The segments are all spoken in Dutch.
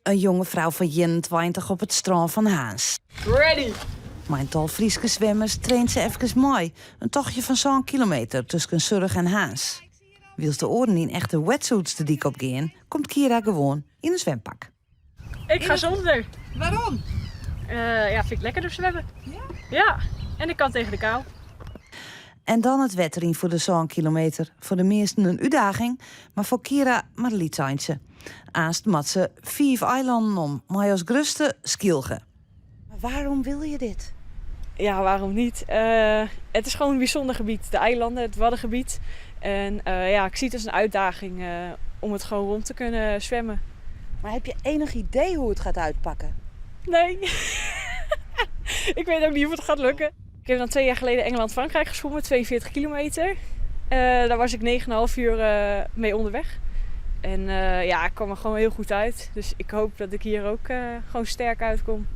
Een jonge vrouw van 21 op het strand van Haans. Ready! Mijn tal Frieske zwemmers traint ze even mooi. Een tochtje van zo'n kilometer tussen Surg en Haans. Wils de oren in echte wetsuits de dik op gaan, komt Kira gewoon in een zwempak. Ik ga zonder. Waarom? Ja, vind ik lekkerder zwemmen. Ja? Ja, en ik kan tegen de kou. En dan het wettering voor de zo'n kilometer. Voor de meesten een uitdaging, maar voor Kira maar liet ze. Aanst mat ze 5 eilanden om, maar als gruste Skilge. Waarom wil je dit? Ja, waarom niet? Het is gewoon een bijzonder gebied. De eilanden, het Waddengebied. En ja, ik zie het als een uitdaging om het gewoon rond te kunnen zwemmen. Maar heb je enig idee hoe het gaat uitpakken? Nee. Ik weet ook niet of het gaat lukken. Ik heb dan 2 jaar geleden Engeland-Frankrijk gezwommen, 42 kilometer. Daar was ik 9,5 uur mee onderweg. En ja, ik kwam er gewoon heel goed uit. Dus ik hoop dat ik hier ook gewoon sterk uitkom.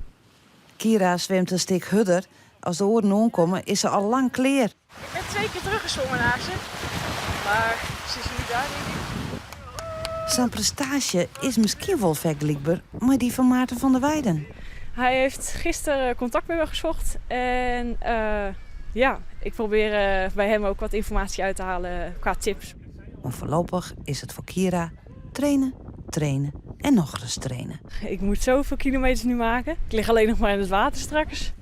Kira zwemt een stuk hudder. Als de oren omkomen, is ze al lang kleer. Ik ben 2 keer teruggezwommen naar ze. Maar ze is nu daar, denk ik. Zijn prestatie is misschien wel vergelijkbaar met die van Maarten van der Weijden. Hij heeft gisteren contact met me gezocht. En ja, ik probeer bij hem ook wat informatie uit te halen qua tips. Maar voorlopig is het voor Kira trainen, trainen en nog eens trainen. Ik moet zoveel kilometers nu maken. Ik lig alleen nog maar in het water straks.